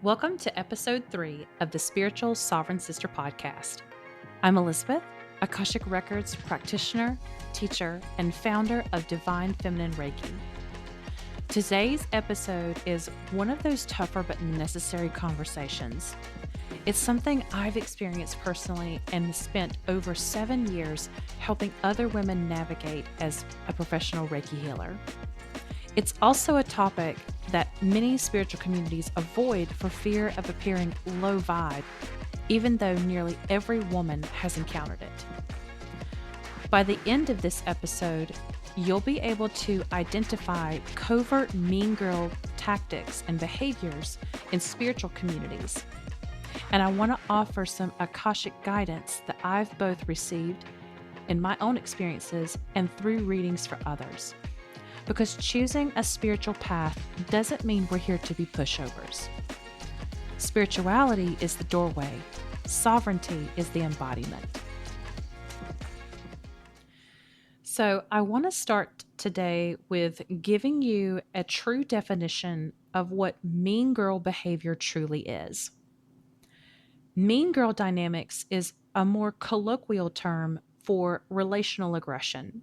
Welcome to episode 3 of the Spiritual Sovereign Sister podcast. I'm Elizabeth, Akashic Records practitioner, teacher, and founder of Divine Feminine Reiki. Today's episode is one of those tougher but necessary conversations. It's something I've experienced personally and spent over 7 years helping other women navigate as a professional Reiki healer. It's also a topic that many spiritual communities avoid for fear of appearing low vibe, even though nearly every woman has encountered it. By the end of this episode, you'll be able to identify covert mean girl tactics and behaviors in spiritual communities. And I want to offer some Akashic guidance that I've both received in my own experiences and through readings for others. Because choosing a spiritual path doesn't mean we're here to be pushovers. Spirituality is the doorway. Sovereignty is the embodiment. So I want to start today with giving you a true definition of what mean girl behavior truly is. Mean girl dynamics is a more colloquial term for relational aggression.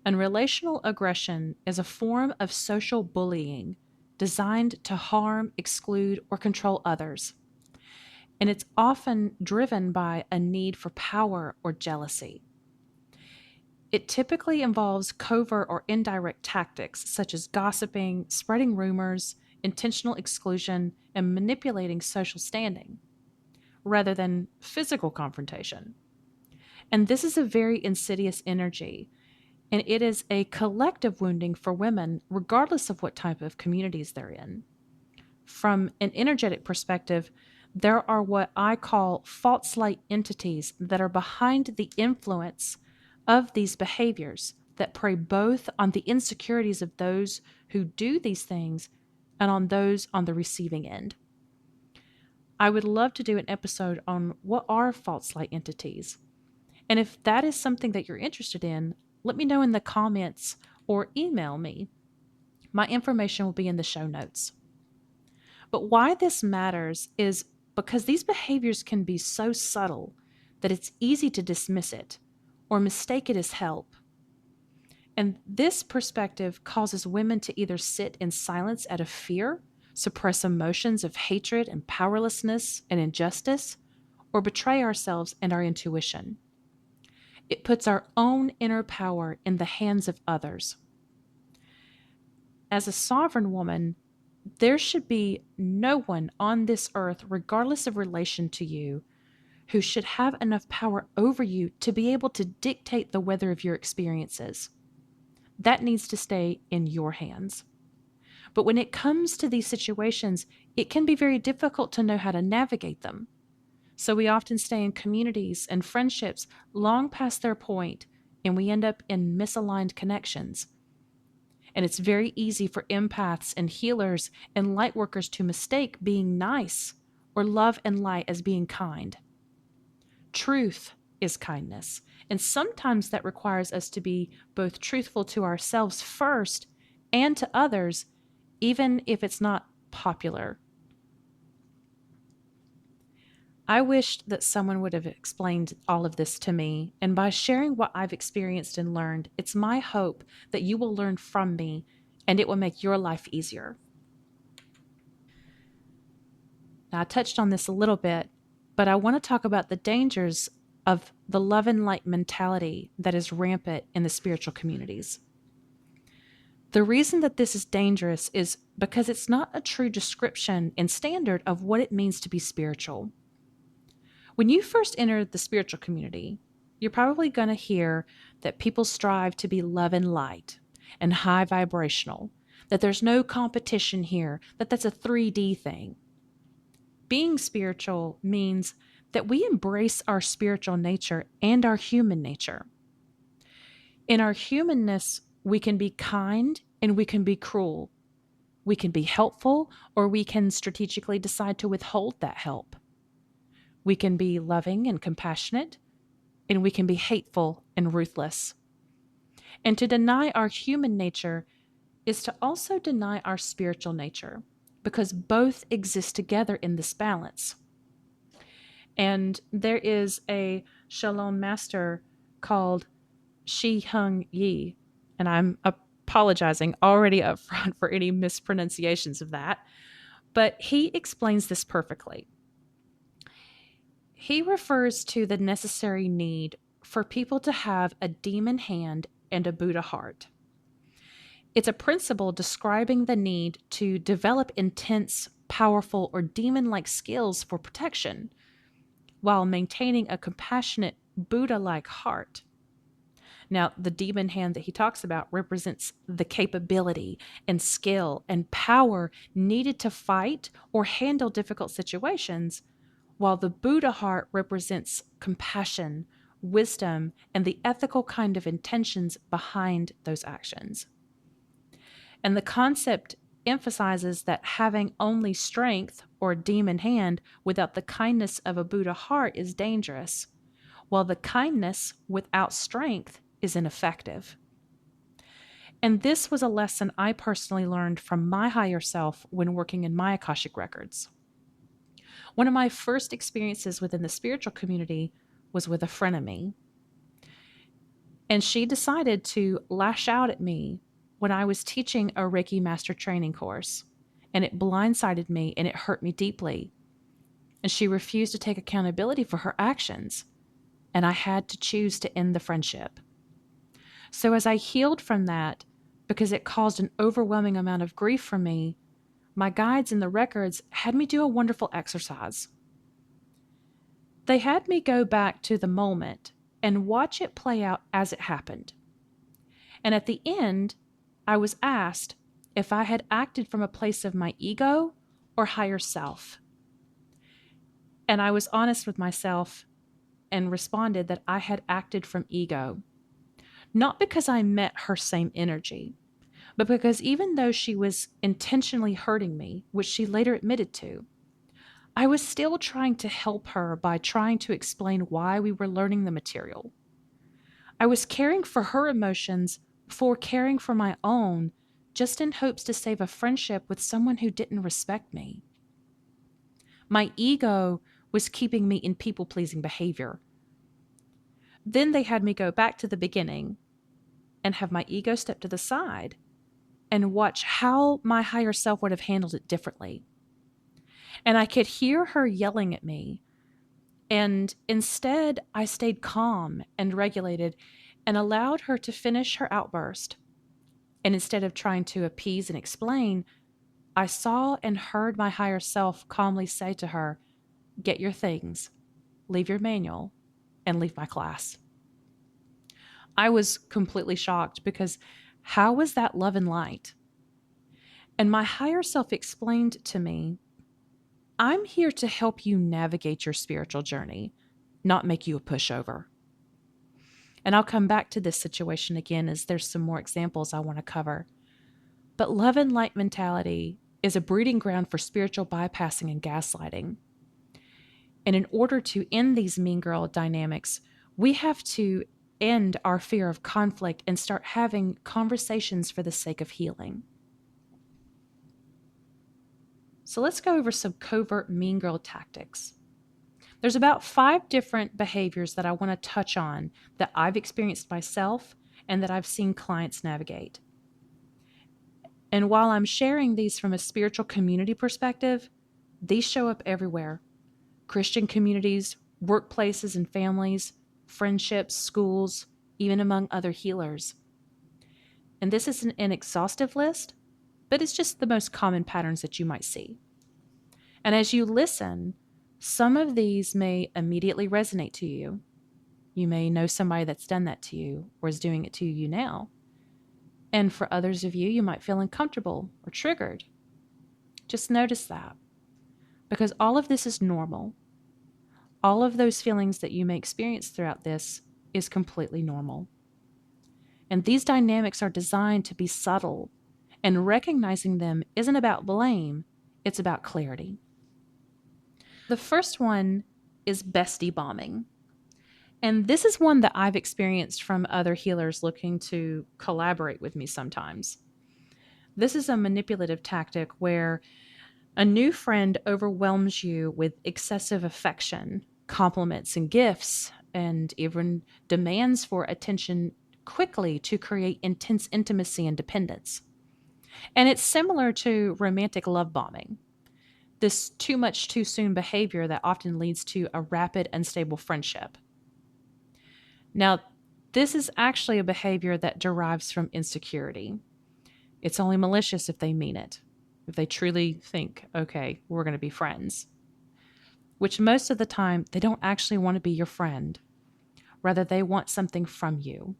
And relational aggression is a form of social bullying designed to harm, exclude, or control others. And it's often driven by a need for power or jealousy. It typically involves covert or indirect tactics such as gossiping, spreading rumors, intentional exclusion, and manipulating social standing, rather than physical confrontation. And this is a very insidious energy. And it is a collective wounding for women, regardless of what type of communities they're in. From an energetic perspective, there are what I call false light entities that are behind the influence of these behaviors that prey both on the insecurities of those who do these things and on those on the receiving end. I would love to do an episode on what are false light entities. And if that is something that you're interested in, let me know in the comments or email me. My information will be in the show notes. But why this matters is because these behaviors can be so subtle that it's easy to dismiss it or mistake it as help. And this perspective causes women to either sit in silence out of fear, suppress emotions of hatred and powerlessness and injustice, or betray ourselves and our intuition. It puts our own inner power in the hands of others. As a sovereign woman, there should be no one on this earth, regardless of relation to you, who should have enough power over you to be able to dictate the weather of your experiences. That needs to stay in your hands. But when it comes to these situations, it can be very difficult to know how to navigate them. So we often stay in communities and friendships long past their point, and we end up in misaligned connections. And it's very easy for empaths and healers and lightworkers to mistake being nice or love and light as being kind. Truth is kindness, and sometimes that requires us to be both truthful to ourselves first and to others, even if it's not popular. I wished that someone would have explained all of this to me, and by sharing what I've experienced and learned, it's my hope that you will learn from me and it will make your life easier. Now, I touched on this a little bit, but I want to talk about the dangers of the love and light mentality that is rampant in the spiritual communities. The reason that this is dangerous is because it's not a true description and standard of what it means to be spiritual. When you first enter the spiritual community, you're probably going to hear that people strive to be love and light and high vibrational, that there's no competition here, that that's a 3D thing. Being spiritual means that we embrace our spiritual nature and our human nature. In our humanness, we can be kind and we can be cruel. We can be helpful, or we can strategically decide to withhold that help. We can be loving and compassionate, and we can be hateful and ruthless. And to deny our human nature is to also deny our spiritual nature, because both exist together in this balance. And there is a Shalom master called Shi Hung Yi, and I'm apologizing already up front for any mispronunciations of that, but he explains this perfectly. He refers to the necessary need for people to have a demon hand and a Buddha heart. It's a principle describing the need to develop intense, powerful, or demon-like skills for protection while maintaining a compassionate, Buddha-like heart. Now, the demon hand that he talks about represents the capability and skill and power needed to fight or handle difficult situations, while the Buddha heart represents compassion, wisdom, and the ethical kind of intentions behind those actions. And the concept emphasizes that having only strength or demon hand without the kindness of a Buddha heart is dangerous, while the kindness without strength is ineffective. And this was a lesson I personally learned from my higher self when working in my Akashic Records. One of my first experiences within the spiritual community was with a frenemy. And she decided to lash out at me when I was teaching a Reiki Master Training course. And it blindsided me and it hurt me deeply. And she refused to take accountability for her actions. And I had to choose to end the friendship. So as I healed from that, because it caused an overwhelming amount of grief for me, my guides in the records had me do a wonderful exercise. They had me go back to the moment and watch it play out as it happened. And at the end, I was asked if I had acted from a place of my ego or higher self. And I was honest with myself and responded that I had acted from ego. Not because I met her same energy, but because even though she was intentionally hurting me, which she later admitted to, I was still trying to help her by trying to explain why we were learning the material. I was caring for her emotions before caring for my own, just in hopes to save a friendship with someone who didn't respect me. My ego was keeping me in people-pleasing behavior. Then they had me go back to the beginning and have my ego step to the side and watch how my higher self would have handled it differently. And I could hear her yelling at me. And instead, I stayed calm and regulated and allowed her to finish her outburst. And instead of trying to appease and explain, I saw and heard my higher self calmly say to her, "Get your things, leave your manual, and leave my class." I was completely shocked because how was that love and light? And my higher self explained to me, "I'm here to help you navigate your spiritual journey, not make you a pushover." And I'll come back to this situation again as there's some more examples I want to cover. But love and light mentality is a breeding ground for spiritual bypassing and gaslighting. And in order to end these mean girl dynamics, we have to end our fear of conflict and start having conversations for the sake of healing. So let's go over some covert mean girl tactics. There's about 5 different behaviors that I want to touch on that I've experienced myself and that I've seen clients navigate. And while I'm sharing these from a spiritual community perspective, these show up everywhere. Christian communities, workplaces and families, friendships, schools, even among other healers. And this isn't an exhaustive list, but it's just the most common patterns that you might see. And as you listen, some of these may immediately resonate to you. You may know somebody that's done that to you or is doing it to you now. And for others of you, you might feel uncomfortable or triggered. Just notice that, because all of this is normal. All of those feelings that you may experience throughout this is completely normal. And these dynamics are designed to be subtle, and recognizing them isn't about blame, it's about clarity. The first one is bestie bombing. And this is one that I've experienced from other healers looking to collaborate with me sometimes. This is a manipulative tactic where A new friend overwhelms you with excessive affection, compliments, and gifts, and even demands for attention quickly to create intense intimacy and dependence. And it's similar to romantic love bombing, this too much too soon behavior that often leads to a rapid, unstable friendship. Now, this is actually a behavior that derives from insecurity. It's only malicious if they mean it, if they truly think, okay, we're going to be friends, which most of the time they don't actually want to be your friend. Rather, they want something from you.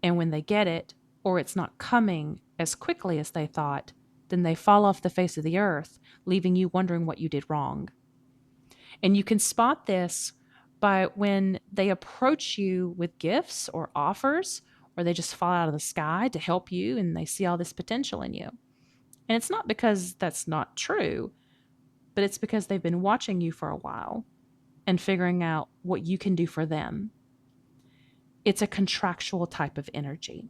And when they get it, or it's not coming as quickly as they thought, then they fall off the face of the earth, leaving you wondering what you did wrong. And you can spot this by when they approach you with gifts or offers, or they just fall out of the sky to help you and they see all this potential in you. And it's not because that's not true, but it's because they've been watching you for a while and figuring out what you can do for them. It's a contractual type of energy.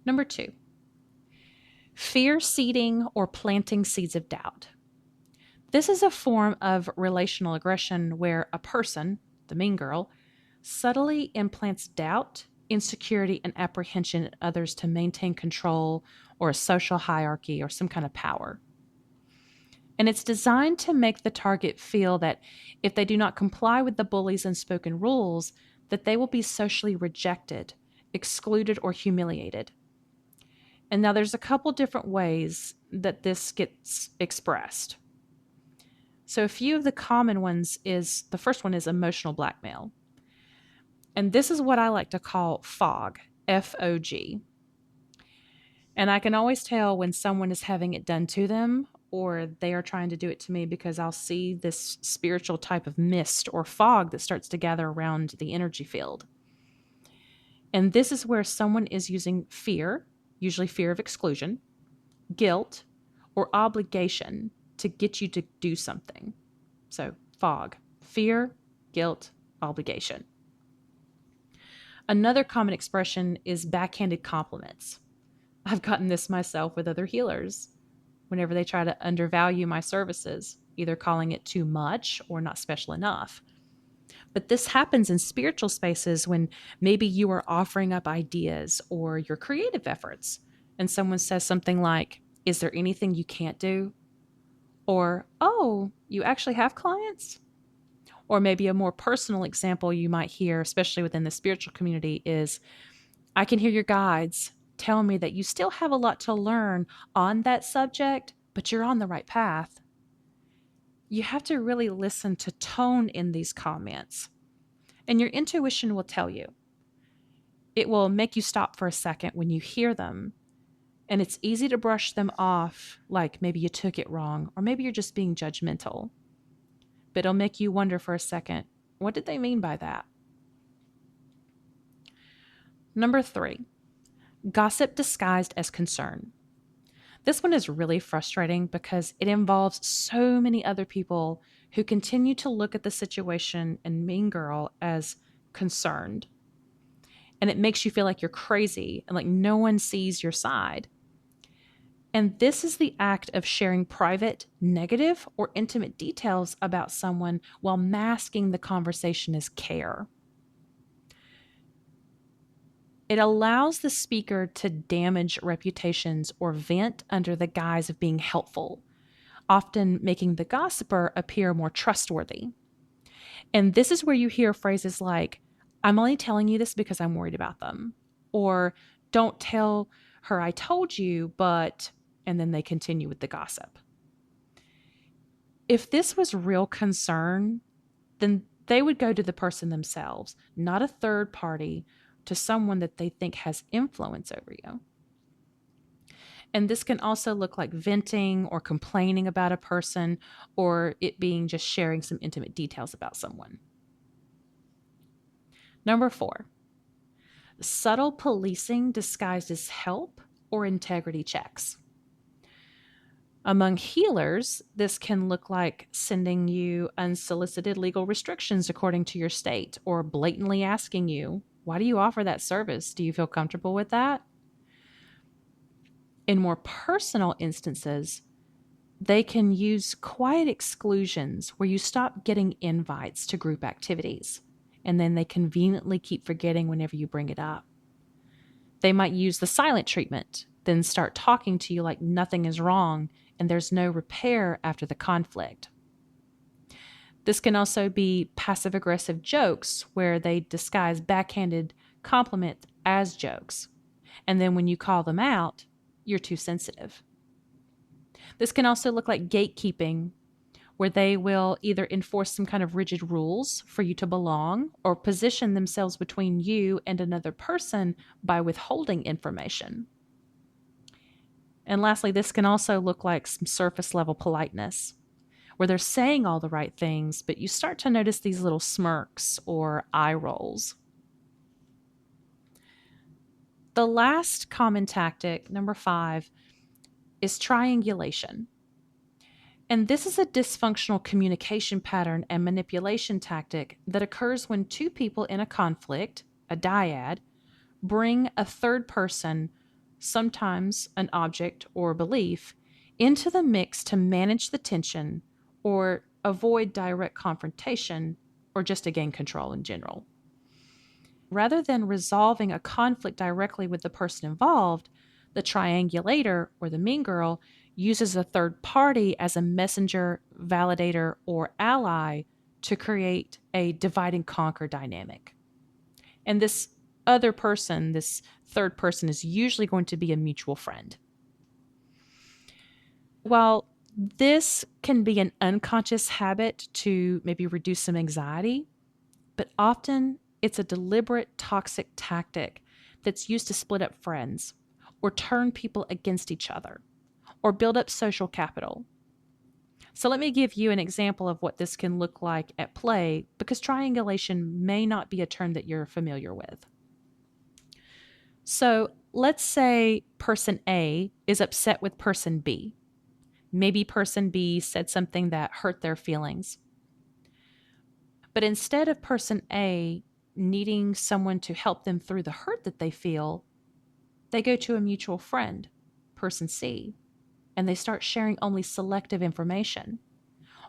Number 2, fear seeding or planting seeds of doubt. This is a form of relational aggression where a person, the mean girl, subtly implants doubt, insecurity, and apprehension in others to maintain control or a social hierarchy or some kind of power. And it's designed to make the target feel that if they do not comply with the bully's unspoken rules, that they will be socially rejected, excluded, or humiliated. And now there's a couple different ways that this gets expressed. So a few of the common ones is, the first one is emotional blackmail. And this is what I like to call fog, F-O-G. And I can always tell when someone is having it done to them or they are trying to do it to me because I'll see this spiritual type of mist or fog that starts to gather around the energy field. And this is where someone is using fear, usually fear of exclusion, guilt, or obligation to get you to do something. So fog, fear, guilt, obligation. Another common expression is backhanded compliments. I've gotten this myself with other healers whenever they try to undervalue my services, either calling it too much or not special enough. But this happens in spiritual spaces when maybe you are offering up ideas or your creative efforts, and someone says something like, "Is there anything you can't do?" Or, "Oh, you actually have clients?" Or maybe a more personal example you might hear, especially within the spiritual community, is, "I can hear your guides tell me that you still have a lot to learn on that subject, but you're on the right path." You have to really listen to tone in these comments, and your intuition will tell you. It will make you stop for a second when you hear them, and it's easy to brush them off like maybe you took it wrong, or maybe you're just being judgmental. But it'll make you wonder for a second, what did they mean by that? Number 3, gossip disguised as concern. This one is really frustrating because it involves so many other people who continue to look at the situation and mean girl as concerned. And it makes you feel like you're crazy and like no one sees your side. And this is the act of sharing private, negative, or intimate details about someone while masking the conversation as care. It allows the speaker to damage reputations or vent under the guise of being helpful, often making the gossiper appear more trustworthy. And this is where you hear phrases like, "I'm only telling you this because I'm worried about them," or "Don't tell her I told you, but," and then they continue with the gossip. If this was real concern, then they would go to the person themselves, not a third party, to someone that they think has influence over you. And this can also look like venting or complaining about a person, or it being just sharing some intimate details about someone. Number 4, subtle policing disguised as help or integrity checks. Among healers, this can look like sending you unsolicited legal restrictions according to your state, or blatantly asking you, "Why do you offer that service? Do you feel comfortable with that?" In more personal instances, They can use quiet exclusions where you stop getting invites to group activities, and then they conveniently keep forgetting whenever you bring it up. They might use the silent treatment, then start talking to you like nothing is wrong and there's no repair after the conflict. This can also be passive-aggressive jokes where they disguise backhanded compliments as jokes. And then when you call them out, you're too sensitive. This can also look like gatekeeping, where they will either enforce some kind of rigid rules for you to belong or position themselves between you and another person by withholding information. And lastly, this can also look like some surface level politeness, where they're saying all the right things, but you start to notice these little smirks or eye rolls. The last common tactic, number 5, is triangulation. And this is a dysfunctional communication pattern and manipulation tactic that occurs when two people in a conflict, a dyad, bring a third person, sometimes an object or belief, into the mix to manage the tension or avoid direct confrontation or just to gain control in general. Rather than resolving a conflict directly with the person involved, the triangulator or the mean girl uses a third party as a messenger, validator, or ally to create a divide and conquer dynamic. And this other person, this third person, is usually going to be a mutual friend. While this can be an unconscious habit to maybe reduce some anxiety, but often it's a deliberate toxic tactic that's used to split up friends or turn people against each other or build up social capital. So let me give you an example of what this can look like at play, because triangulation may not be a term that you're familiar with. So let's say person A is upset with person B. Maybe person B said something that hurt their feelings. But instead of person A needing someone to help them through the hurt that they feel, they go to a mutual friend, person C, and they start sharing only selective information,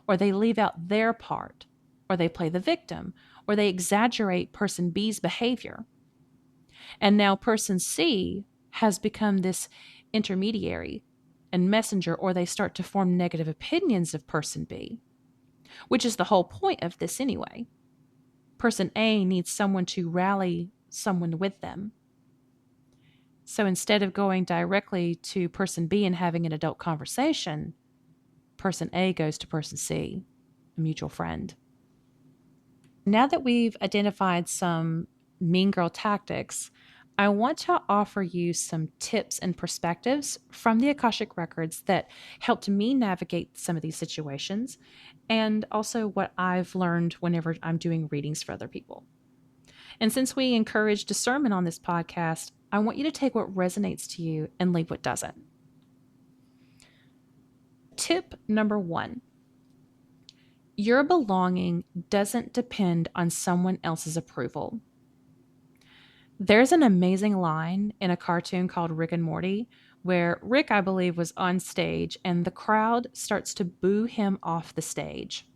or they leave out their part, or they play the victim, or they exaggerate person B's behavior. And now person C has become this intermediary and messenger, or they start to form negative opinions of person B, which is the whole point of this anyway. Person A needs someone to rally someone with them. So instead of going directly to person B and having an adult conversation, person A goes to person C, a mutual friend. Now that we've identified some mean girl tactics, I want to offer you some tips and perspectives from the Akashic Records that helped me navigate some of these situations, and also what I've learned whenever I'm doing readings for other people. And since we encourage discernment on this podcast, I want you to take what resonates to you and leave what doesn't. Tip number 1. Your belonging doesn't depend on someone else's approval. There's an amazing line in a cartoon called Rick and Morty where Rick, I believe, was on stage and the crowd starts to boo him off the stage.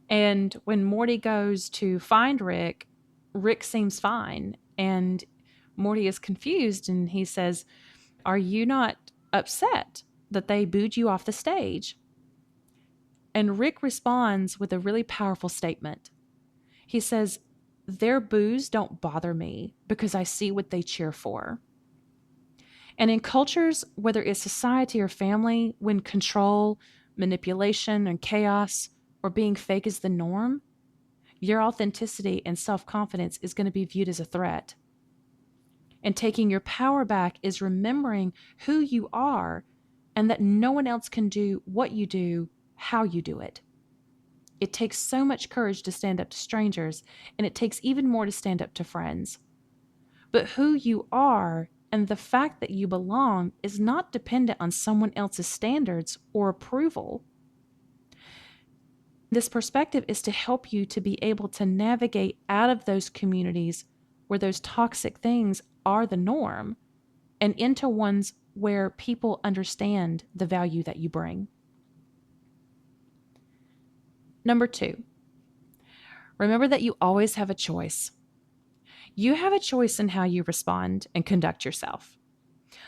And when Morty goes to find Rick, Rick seems fine. And Morty is confused and he says, "Are you not upset that they booed you off the stage?" And Rick responds with a really powerful statement. He says, "Their boos don't bother me because I see what they cheer for." And in cultures, whether it's society or family, when control, manipulation, and chaos or being fake is the norm, your authenticity and self-confidence is going to be viewed as a threat. And taking your power back is remembering who you are and that no one else can do what you do, how you do it. It takes so much courage to stand up to strangers, and it takes even more to stand up to friends. But who you are and the fact that you belong is not dependent on someone else's standards or approval. This perspective is to help you to be able to navigate out of those communities where those toxic things are the norm and into ones where people understand the value that you bring. Number 2, remember that you always have a choice. You have a choice in how you respond and conduct yourself.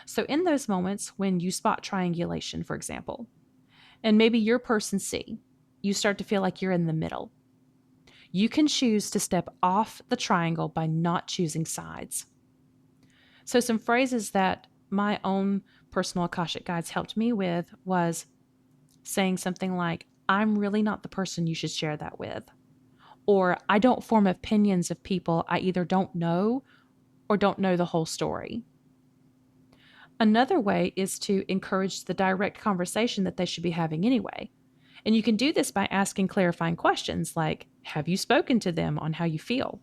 So in those moments when you spot triangulation, for example, and maybe you're person C, you start to feel like you're in the middle. You can choose to step off the triangle by not choosing sides. So some phrases that my own personal Akashic guides helped me with was saying something like, I'm really not the person you should share that with. Or I don't form opinions of people I either don't know or don't know the whole story. Another way is to encourage the direct conversation that they should be having anyway. And you can do this by asking clarifying questions like, have you spoken to them on how you feel?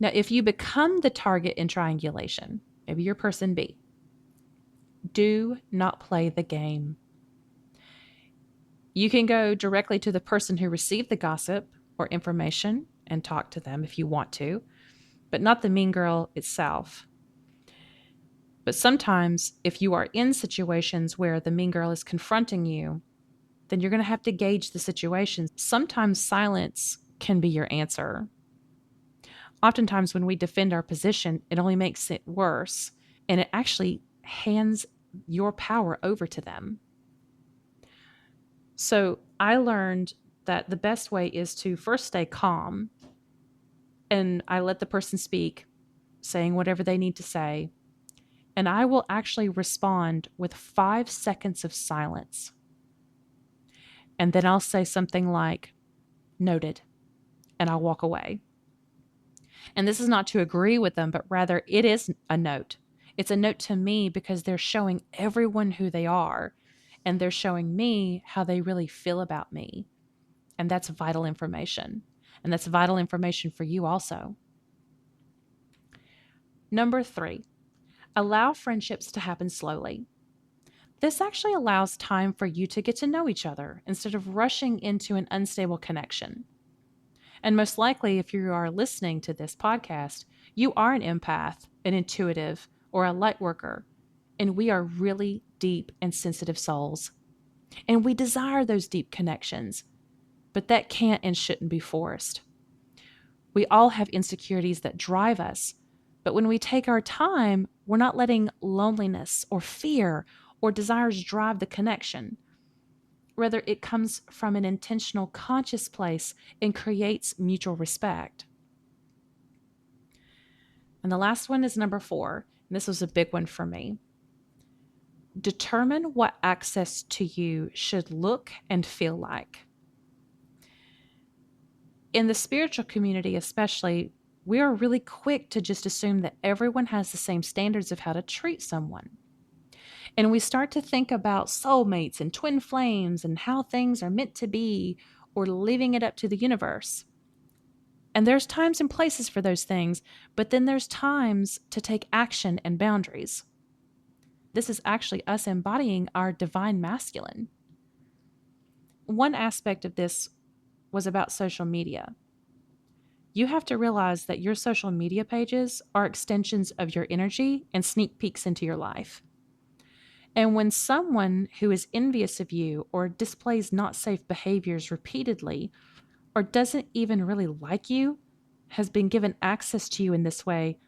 Now, if you become the target in triangulation, maybe you're person B, do not play the game. You can go directly to the person who received the gossip or information and talk to them if you want to, but not the mean girl itself. But sometimes, if you are in situations where the mean girl is confronting you, then you're going to have to gauge the situation. Sometimes silence can be your answer. Oftentimes, when we defend our position, it only makes it worse, and it actually hands your power over to them. So I learned that the best way is to first stay calm, and I let the person speak, saying whatever they need to say, and I will actually respond with 5 seconds of silence. And then I'll say something like, noted, and I'll walk away. And this is not to agree with them, but rather it is a note. It's a note to me because they're showing everyone who they are, and they're showing me how they really feel about me. And that's vital information. And that's vital information for you also. Number 3, allow friendships to happen slowly. This actually allows time for you to get to know each other instead of rushing into an unstable connection. And most likely, if you are listening to this podcast, you are an empath, an intuitive, or a light worker, and we are really deep and sensitive souls. And we desire those deep connections, but that can't and shouldn't be forced. We all have insecurities that drive us, but when we take our time, we're not letting loneliness or fear or desires drive the connection. Rather, it comes from an intentional, conscious place and creates mutual respect. And the last one is number 4. And this was a big one for me. Determine what access to you should look and feel like. In the spiritual community, especially, we are really quick to just assume that everyone has the same standards of how to treat someone. And we start to think about soulmates and twin flames and how things are meant to be, or leaving it up to the universe. And there's times and places for those things, but then there's times to take action and boundaries. This is actually us embodying our divine masculine. One aspect of this was about social media. You have to realize that your social media pages are extensions of your energy and sneak peeks into your life. And when someone who is envious of you or displays not safe behaviors repeatedly or doesn't even really like you has been given access to you in this way,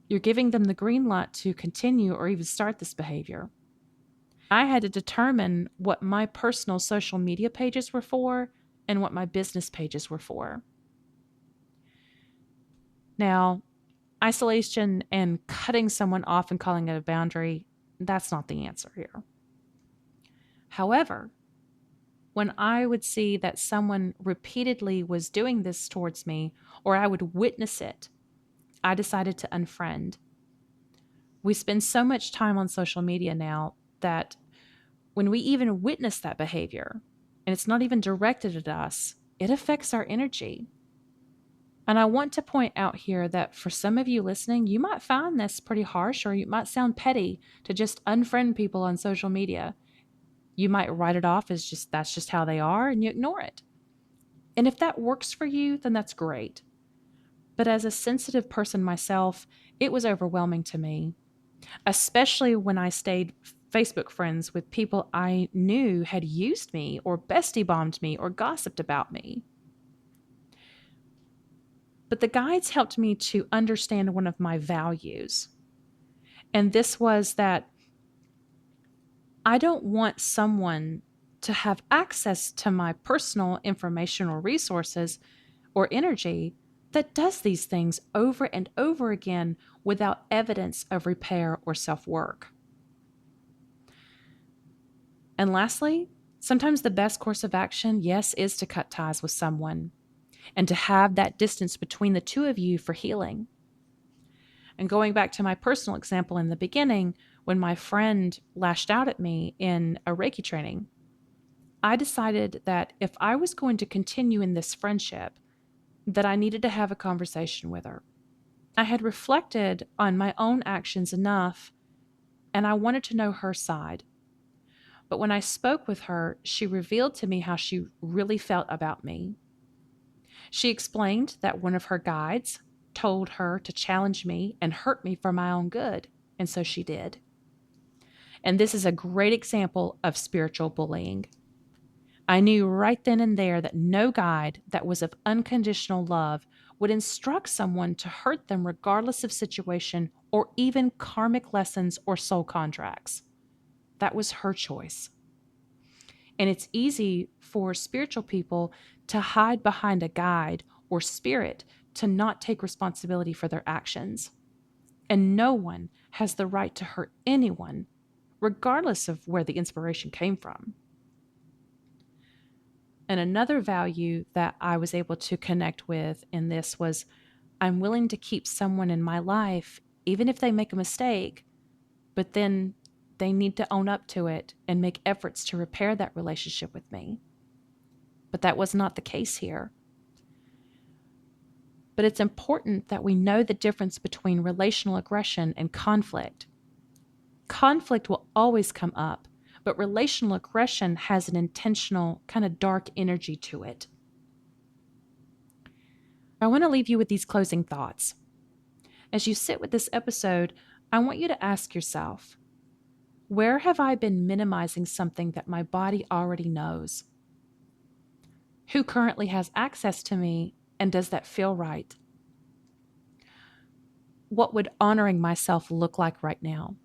you're giving them the green light to continue or even start this behavior. I had to determine what my personal social media pages were for and what my business pages were for. Now, isolation and cutting someone off and calling it a boundary, that's not the answer here. However, when I would see that someone repeatedly was doing this towards me, or I would witness it, I decided to unfriend. We spend so much time on social media now that when we even witness that behavior, and it's not even directed at us, it affects our energy. And I want to point out here that for some of you listening, you might find this pretty harsh, or you might sound petty to just unfriend people on social media. You might write it off as that's just how they are, and you ignore it. And if that works for you, then that's great. But as a sensitive person myself, it was overwhelming to me. especially when I stayed Facebook friends with people I knew had used me or bestie bombed me or gossiped about me. But the guides helped me to understand one of my values. And this was that I don't want someone to have access to my personal information or resources or energy that does these things over and over again without evidence of repair or self-work. And lastly, sometimes the best course of action, yes, is to cut ties with someone and to have that distance between the two of you for healing. And going back to my personal example in the beginning, when my friend lashed out at me in a Reiki training, I decided that if I was going to continue in this friendship, that I needed to have a conversation with her. I had reflected on my own actions enough, and I wanted to know her side. But when I spoke with her, she revealed to me how she really felt about me. She explained that one of her guides told her to challenge me and hurt me for my own good, and so she did. And this is a great example of spiritual bullying. I knew right then and there that no guide that was of unconditional love would instruct someone to hurt them regardless of situation or even karmic lessons or soul contracts. That was her choice. And it's easy for spiritual people to hide behind a guide or spirit to not take responsibility for their actions. And no one has the right to hurt anyone, regardless of where the inspiration came from. And another value that I was able to connect with in this was I'm willing to keep someone in my life, even if they make a mistake, but then they need to own up to it and make efforts to repair that relationship with me. But that was not the case here. But it's important that we know the difference between relational aggression and conflict. Conflict will always come up, but relational aggression has an intentional, kind of dark energy to it. I want to leave you with these closing thoughts. As you sit with this episode, I want you to ask yourself, where have I been minimizing something that my body already knows? Who currently has access to me, and does that feel right? What would honoring myself look like right now?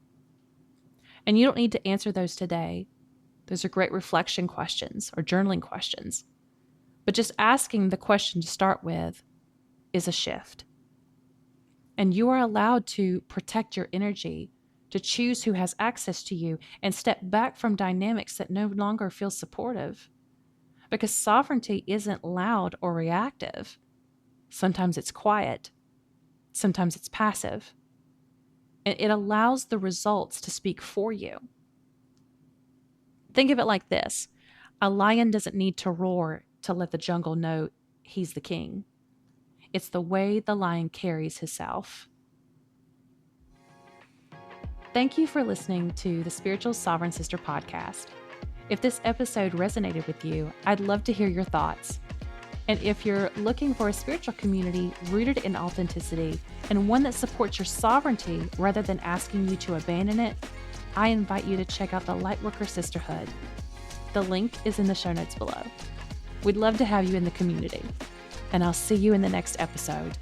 And you don't need to answer those today. Those are great reflection questions or journaling questions. But just asking the question to start with is a shift. And you are allowed to protect your energy, to choose who has access to you, and step back from dynamics that no longer feel supportive. Because sovereignty isn't loud or reactive. Sometimes it's quiet. Sometimes it's passive. And it allows the results to speak for you. Think of it like this. A lion doesn't need to roar to let the jungle know he's the king. It's the way the lion carries himself. Thank you for listening to the Spiritual Sovereign Sister podcast. If this episode resonated with you, I'd love to hear your thoughts. And if you're looking for a spiritual community rooted in authenticity and one that supports your sovereignty rather than asking you to abandon it, I invite you to check out the Lightworker Sisterhood. The link is in the show notes below. We'd love to have you in the community, and I'll see you in the next episode.